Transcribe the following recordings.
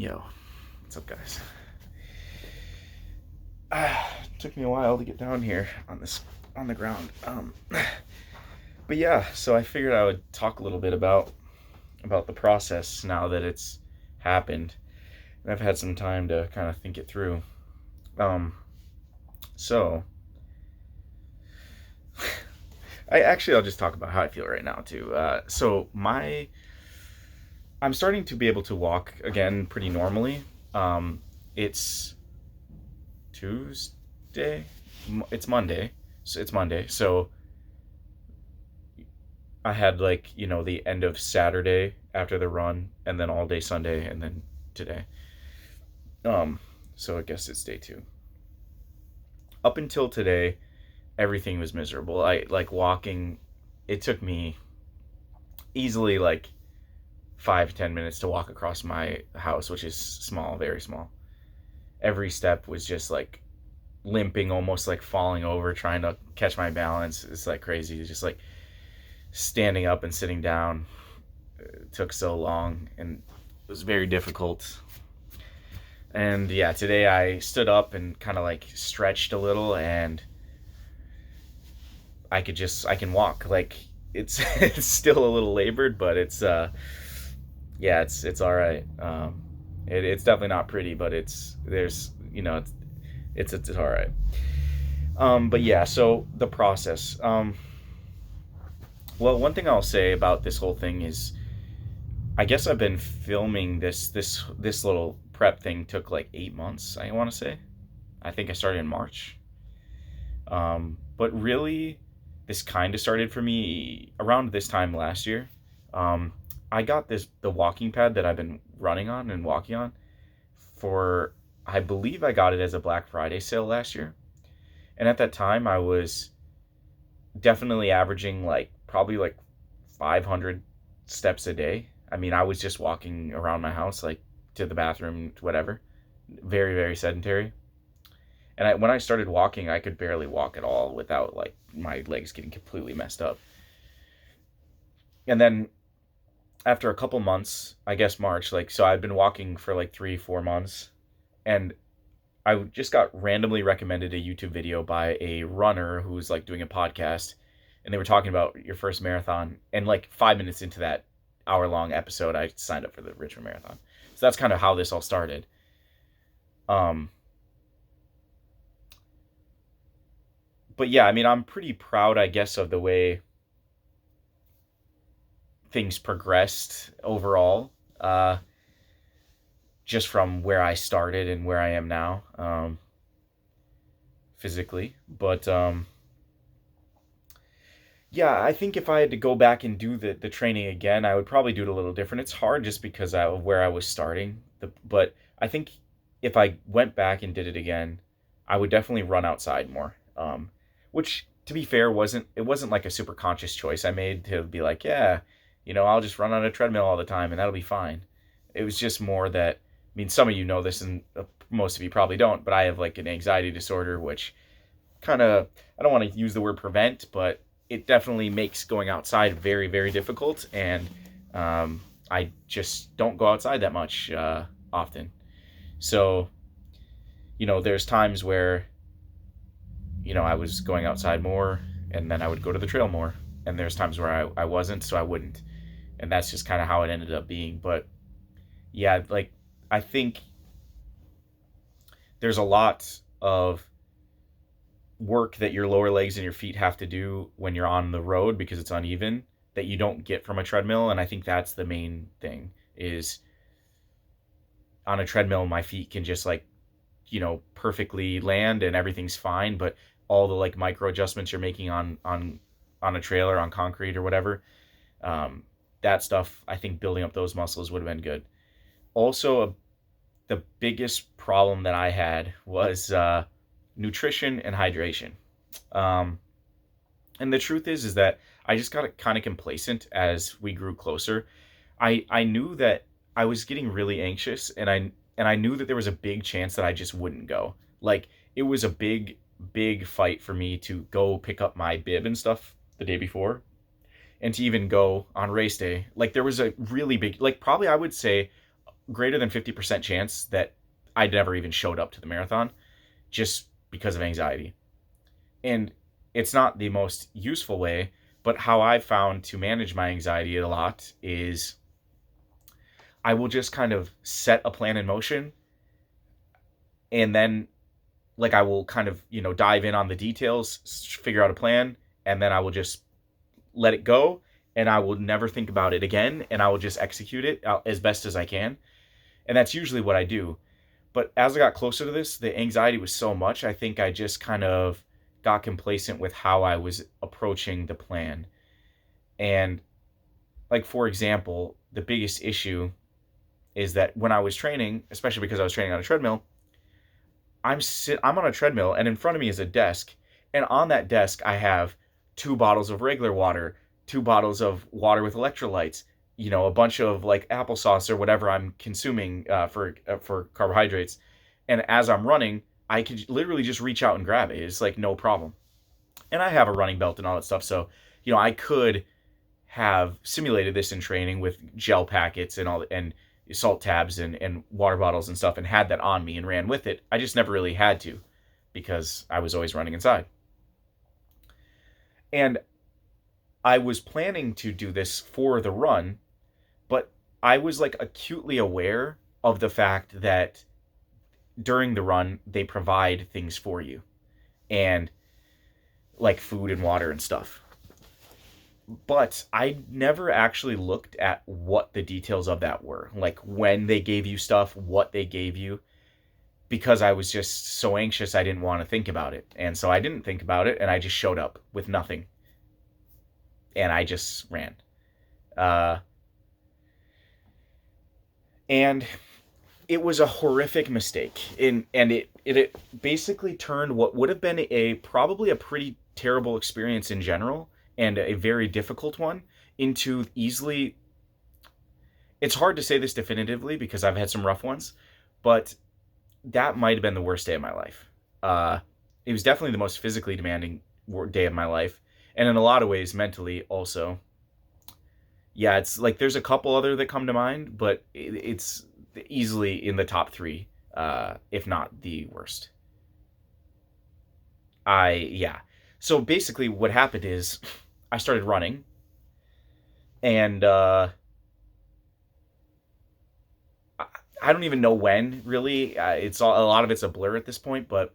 Yo, what's up, guys? Took me a while to get down here on the ground. But yeah, so I figured I would talk a little bit about the process now that it's happened, and I've had some time to kind of think it through. Um, so I'll just talk about how I feel right now too. I'm starting to be able to walk again pretty normally. It's Tuesday. It's Monday. So it's Monday. So I had the end of Saturday after the run, and then all day Sunday, and then today. Um, so I guess it's day two. Up until today, everything was miserable. I like walking. It took me easily like 5 to 10 minutes to walk across my house, which is small, very small. Every step was just like limping, almost like falling over, trying to catch my balance. It's like crazy. It's just like standing up and sitting down. It took so long and it was very difficult. And yeah, today I stood up and kind of like stretched a little, and I can walk. Like it's it's still a little labored, but yeah, it's all right. It's definitely not pretty, but it's all right. But yeah, so the process. Well, one thing I'll say about this whole thing is, I guess I've been filming this little prep thing took like 8 months. I want to say. I think I started in March. But really, this kind of started for me around this time last year. Um, I got the walking pad that I've been running on and walking on for, I believe I got it as a Black Friday sale last year. And at that time, I was definitely averaging like probably like 500 steps a day. I mean, I was just walking around my house, like to the bathroom, whatever. Very, very sedentary. And when I started walking, I could barely walk at all without like my legs getting completely messed up. And then after a couple months, I guess March, like, so I'd been walking for like 3, 4 months, and I just got randomly recommended a YouTube video by a runner who was like doing a podcast, and they were talking about your first marathon. And like 5 minutes into that hour-long episode, I signed up for the Richmond Marathon. So that's kind of how this all started. Um, but yeah, I mean, I'm pretty proud, I guess, of the way things progressed overall. Just from where I started and where I am now, physically. But yeah, I think if I had to go back and do the training again, I would probably do it a little different. It's hard just because of where I was starting. But I think if I went back and did it again, I would definitely run outside more. Which, to be fair, wasn't like a super conscious choice I made to be like, yeah, I'll just run on a treadmill all the time and that'll be fine. It was just more that, I mean, some of you know this, and most of you probably don't, but I have like an anxiety disorder, which kind of, I don't want to use the word prevent, but it definitely makes going outside very, very difficult. And I just don't go outside that much often. So, there's times where, I was going outside more, and then I would go to the trail more. And there's times where I wasn't, so I wouldn't. And that's just kind of how it ended up being. But yeah, like, I think there's a lot of work that your lower legs and your feet have to do when you're on the road because it's uneven, that you don't get from a treadmill. And I think that's the main thing, is on a treadmill my feet can just like, perfectly land and everything's fine, but all the like micro adjustments you're making on a trail or on concrete or whatever, that stuff, I think building up those muscles would have been good. Also, the biggest problem that I had was nutrition and hydration. Um, and the truth is that I just got kind of complacent as we grew closer. I knew that I was getting really anxious, and I knew that there was a big chance that I just wouldn't go. Like, it was a big fight for me to go pick up my bib and stuff the day before, and to even go on race day. Like, there was a really big, like, probably I would say greater than 50% chance that I never even showed up to the marathon just because of anxiety. And it's not the most useful way, but how I've found to manage my anxiety a lot is I will just kind of set a plan in motion, and then like I will kind of, dive in on the details, figure out a plan, and then I will just let it go, and I will never think about it again, and I will just execute it as best as I can. And that's usually what I do. But as I got closer to this, the anxiety was so much, I think I just kind of got complacent with how I was approaching the plan. And like, for example, the biggest issue is that when I was training, especially because I was training on a treadmill, I'm on a treadmill, and in front of me is a desk, and on that desk I have 2 bottles of regular water, 2 bottles of water with electrolytes, a bunch of like applesauce or whatever I'm consuming for carbohydrates. And as I'm running, I could literally just reach out and grab it. It's like no problem. And I have a running belt and all that stuff, so I could have simulated this in training with gel packets and all, and salt tabs and water bottles and stuff, and had that on me and ran with it. I just never really had to because I was always running inside. And I was planning to do this for the run, but I was like acutely aware of the fact that during the run they provide things for you, and like food and water and stuff. But I never actually looked at what the details of that were, like when they gave you stuff, what they gave you, because I was just so anxious I didn't want to think about it. And so I didn't think about it, and I just showed up with nothing. And I just ran. Uh, and it was a horrific mistake. And it basically turned what would have been probably a pretty terrible experience in general, and a very difficult one, into easily... It's hard to say this definitively because I've had some rough ones, but that might have been the worst day of my life. It was definitely the most physically demanding day of my life, and in a lot of ways mentally also. Yeah, it's like there's a couple other that come to mind, but it's easily in the top 3, if not the worst. Yeah. So basically what happened is I started running, and I don't even know when, really. It's a lot of it's a blur at this point, but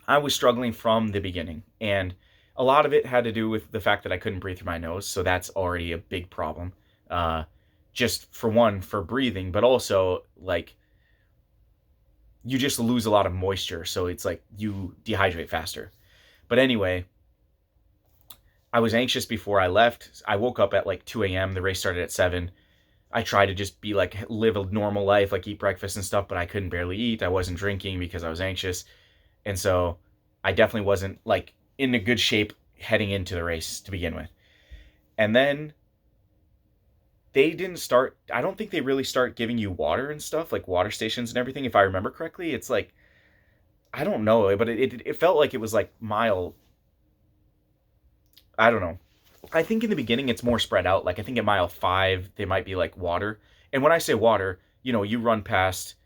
I was struggling from the beginning, and a lot of it had to do with the fact that I couldn't breathe through my nose, so that's already a big problem. Uh, just for one, for breathing, but also like you just lose a lot of moisture, so it's like you dehydrate faster. But anyway, I was anxious before I left. I woke up at like 2 a.m. The race started at 7. I tried to just be like, live a normal life, like eat breakfast and stuff, but I couldn't barely eat. I wasn't drinking because I was anxious. And so I definitely wasn't like in a good shape heading into the race to begin with. And then they didn't start, I don't think they really start giving you water and stuff, like water stations and everything, if I remember correctly. It's like, I don't know, but it felt like it was like I don't know. I think in the beginning it's more spread out. Like I think at mile 5 they might be like water. And when I say water, you run past,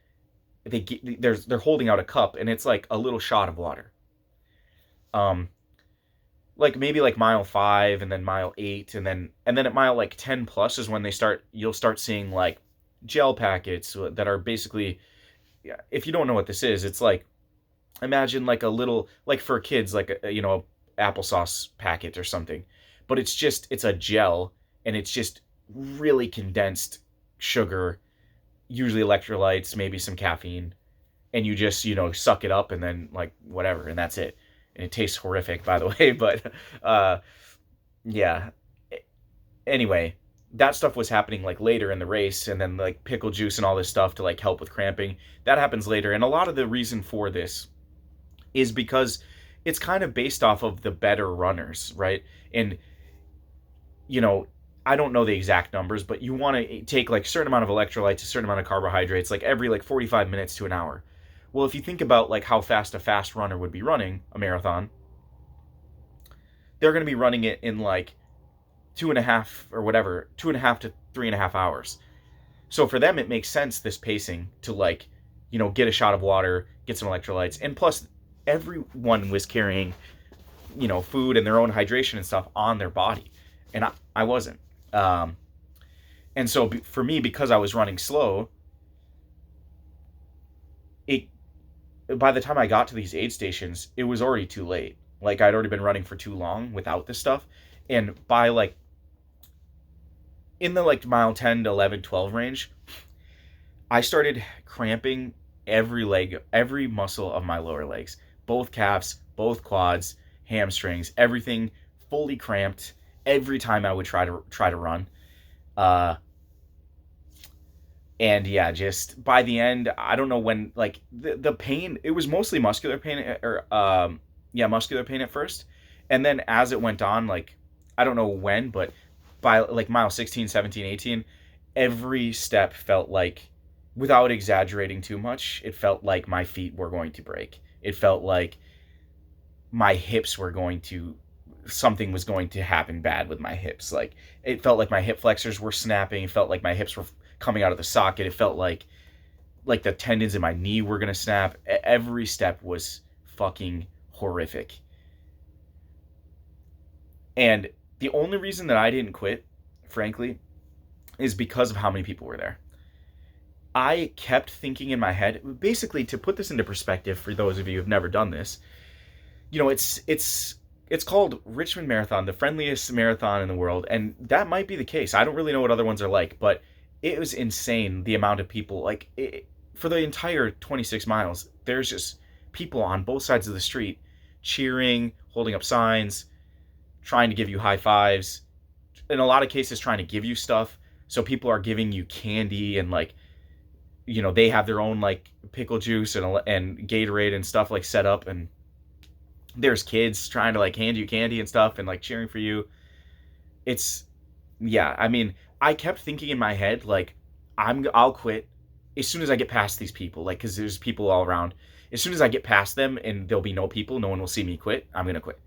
they're holding out a cup, and it's like a little shot of water. Um, like maybe like mile 5, and then mile 8, and then at mile like 10 plus is when you'll start seeing like gel packets that are basically, yeah, if you don't know what this is, it's like, imagine like a little, like for kids, like a applesauce packet or something, but it's a gel, and it's just really condensed sugar, usually electrolytes, maybe some caffeine, and you just suck it up, and then like whatever, and that's it. And it tastes horrific, by the way, but yeah. Anyway, that stuff was happening like later in the race, and then like pickle juice and all this stuff to like help with cramping, that happens later. And a lot of the reason for this is because it's kind of based off of the better runners, right? And I don't know the exact numbers, but you want to take like a certain amount of electrolytes, a certain amount of carbohydrates, like every like 45 minutes to an hour. Well, if you think about like how fast a fast runner would be running a marathon, they're going to be running it in like 2.5 or whatever, 2.5 to 3.5 hours. So for them, it makes sense, this pacing, to like, get a shot of water, get some electrolytes, and plus everyone was carrying, food and their own hydration and stuff on their body, and I wasn't. Um, and so for me, because I was running slow, it by the time I got to these aid stations, it was already too late. Like, I'd already been running for too long without this stuff, and by like in the like mile 10 to 11, 12 range, I started cramping every leg, every muscle of my lower legs, both calves, both quads, hamstrings, everything fully cramped every time I would try to run. Uh, and yeah, just by the end, I don't know when, like, the pain, it was mostly muscular pain, or yeah, muscular pain at first, and then as it went on, like, I don't know when, but by like mile 16, 17, 18, every step felt like, without exaggerating too much, it felt like my feet were going to break. It felt like my hips were going to, something was going to happen bad with my hips. Like, it felt like my hip flexors were snapping. It felt like my hips were coming out of the socket. It felt like the tendons in my knee were going to snap. Every step was fucking horrific. And the only reason that I didn't quit, frankly, is because of how many people were there. I kept thinking in my head, basically, to put this into perspective for those of you who've never done this, it's called Richmond Marathon, the friendliest marathon in the world, and that might be the case. I don't really know what other ones are like, but it was insane, the amount of people. Like, for the entire 26 miles, there's just people on both sides of the street cheering, holding up signs, trying to give you high fives, in a lot of cases trying to give you stuff. So people are giving you candy, and like, they have their own like pickle juice and Gatorade and stuff like set up, and there's kids trying to like hand you candy and stuff and like cheering for you. It's, yeah, I mean, I kept thinking in my head, like, I'll quit as soon as I get past these people, like, because there's people all around. As soon as I get past them and there'll be no people, no one will see me quit, I'm gonna quit.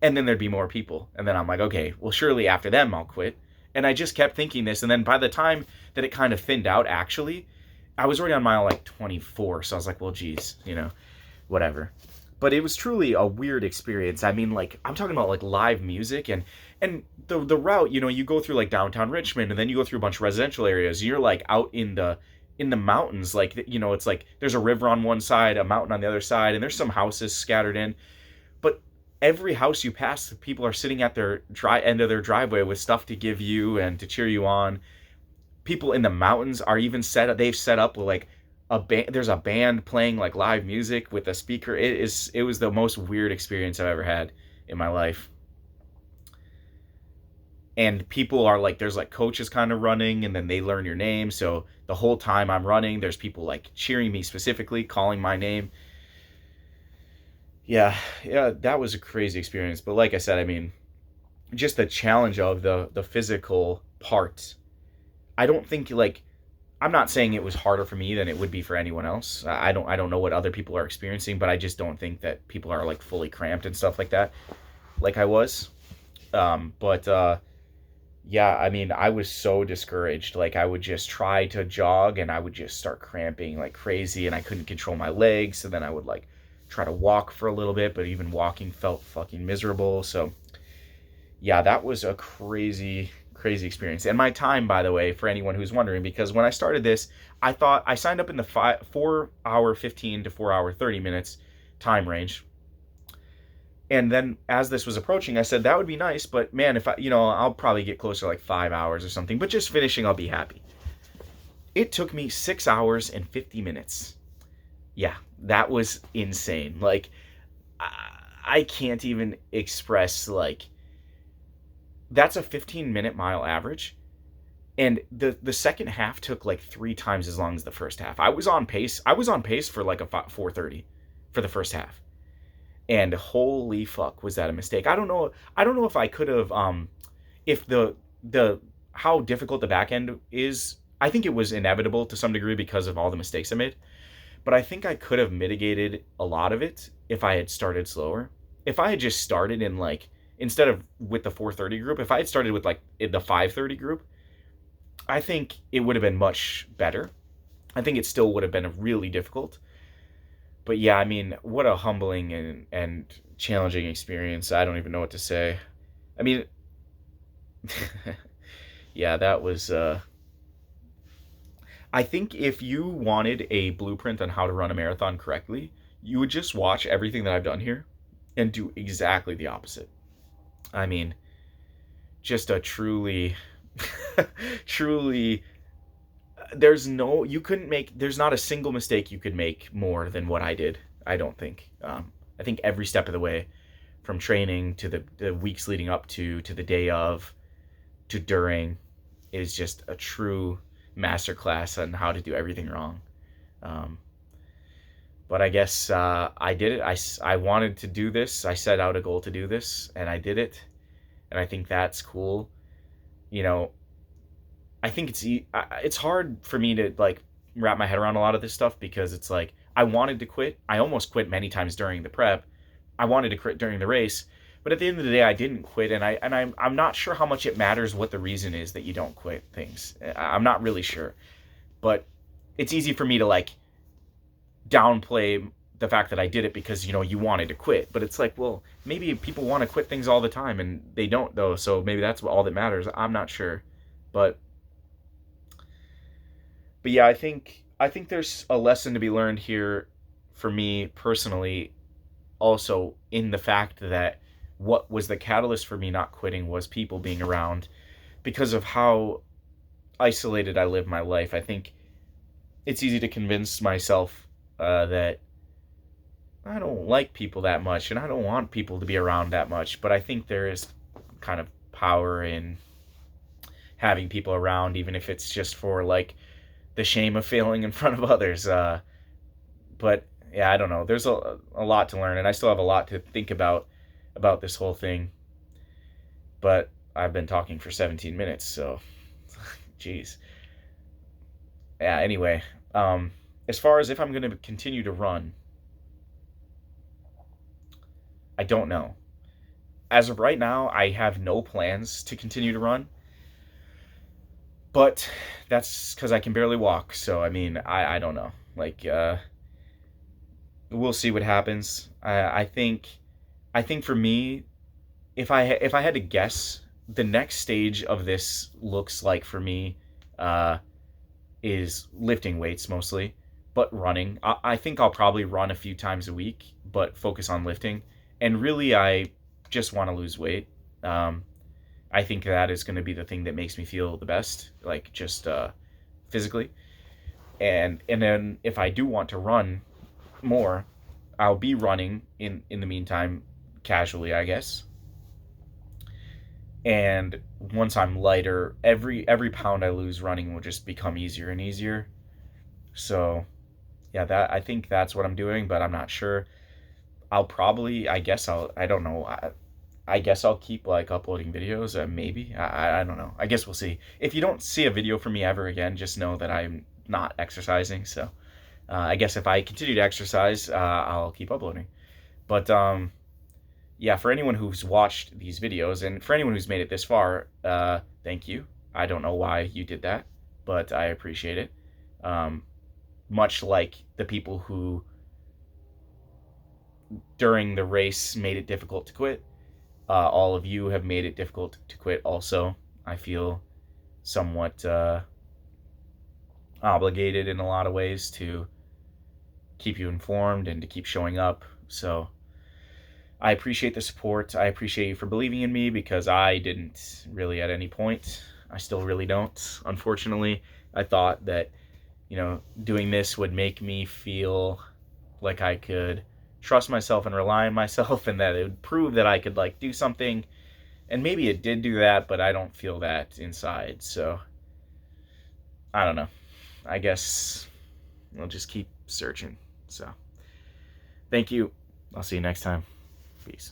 And then there'd be more people, and then I'm like, okay, well, surely after them I'll quit. And I just kept thinking this, and then by the time that it kind of thinned out, actually, I was already on mile like 24, so I was like, well, geez, whatever. But it was truly a weird experience. I mean, like, I'm talking about like live music, and the route, you go through like downtown Richmond, and then you go through a bunch of residential areas. You're like out in the mountains, like, it's like there's a river on one side, a mountain on the other side, and there's some houses scattered in. But every house you pass, people are sitting at their end of their driveway with stuff to give you and to cheer you on. People in the mountains are even they've set up with like a band. There's a band playing like live music with a speaker. It was the most weird experience I've ever had in my life. And people are like, there's like coaches kind of running, and then they learn your name. So the whole time I'm running, there's people like cheering me specifically, calling my name. Yeah, that was a crazy experience. But like I said, I mean, just the challenge of the physical part. I don't think, like, I'm not saying it was harder for me than it would be for anyone else. I don't know what other people are experiencing, but I just don't think that people are like fully cramped and stuff like that, like I was. But yeah, I mean, I was so discouraged. Like, I would just try to jog and I would just start cramping like crazy, and I couldn't control my legs. So then I would like try to walk for a little bit, but even walking felt fucking miserable. So yeah, that was a crazy, crazy experience. And my time, by the way, for anyone who's wondering, because when I started this, I thought I signed up in the 4-hour 15 to 4-hour 30 minutes time range. And then as this was approaching, I said, that would be nice, but man, if I'll probably get closer to like 5 hours or something, but just finishing, I'll be happy. It took me 6 hours and 50 minutes. Yeah, that was insane. Like, I can't even express, like, that's a 15-minute mile average. And the second half took like 3 times as long as the first half. I was on pace. I was on pace for like a 4:30 for the first half. And holy fuck, was that a mistake. I don't know if I could have if the how difficult the back end is. I think it was inevitable to some degree because of all the mistakes I made. But I think I could have mitigated a lot of it if I had started slower. If I had just started in like, instead of with the 4:30 group, if I had started with like the 5:30 group, I think it would have been much better. I think it still would have been really difficult. But yeah, I mean, what a humbling and challenging experience. I don't even know what to say. I mean, yeah, that was I think if you wanted a blueprint on how to run a marathon correctly, you would just watch everything that I've done here and do exactly the opposite. I mean, just a truly truly you couldn't make, there's not a single mistake you could make more than what I did. I don't think. I think every step of the way, from training to the weeks leading up to the day of to during, is just a true masterclass on how to do everything wrong. Um, but I guess I did it. I wanted to do this. I set out a goal to do this, and I did it. And I think that's cool. You know, I think it's hard for me to like wrap my head around a lot of this stuff, because it's like I wanted to quit. I almost quit many times during the prep. I wanted to quit during the race, but at the end of the day, I didn't quit, and I'm not sure how much it matters what the reason is that you don't quit things. I'm not really sure, but it's easy for me to like downplay the fact that I did it because you wanted to quit, but it's like, well, maybe people want to quit things all the time and they don't though, so maybe that's all that matters. I'm not sure, but yeah, I think there's a lesson to be learned here for me personally, also in the fact that what was the catalyst for me not quitting was people being around, because of how isolated I live my life. I think it's easy to convince myself that I don't like people that much and I don't want people to be around that much, but I think there is kind of power in having people around, even if it's just for like the shame of failing in front of others. But yeah, I don't know. There's a lot to learn, and I still have a lot to think about this whole thing. But I've been talking for 17 minutes, so jeez. Yeah. Anyway, as far as if I'm going to continue to run, I don't know. As of right now, I have no plans to continue to run, but that's because I can barely walk. So I mean, I don't know. Like, we'll see what happens. I think for me, if I had to guess, the next stage of this looks like for me uh, is lifting weights mostly, but running. I think I'll probably run a few times a week, but focus on lifting. And really, I just want to lose weight. Um, I think that is going to be the thing that makes me feel the best, like just physically. And then if I do want to run more, I'll be running in the meantime, casually, I guess. And once I'm lighter, every pound I lose running will just become easier and easier. So yeah, that I think that's what I'm doing, but I'm not sure. I'll probably, I don't know. I guess I'll keep like uploading videos. Maybe I don't know. I guess we'll see. If you don't see a video from me ever again, just know that I'm not exercising. So I guess if I continue to exercise, I'll keep uploading. But yeah, for anyone who's watched these videos and for anyone who's made it this far, thank you. I don't know why you did that, but I appreciate it. Um, Much like the people who during the race made it difficult to quit, all of you have made it difficult to quit also. I feel somewhat obligated in a lot of ways to keep you informed and to keep showing up. So I appreciate the support. I appreciate you for believing in me, because I didn't really at any point. I still really don't. Unfortunately, I thought that, doing this would make me feel like I could trust myself and rely on myself and that it would prove that I could like do something. And maybe it did do that, but I don't feel that inside. So I don't know. I guess I'll just keep searching. So thank you. I'll see you next time. Peace.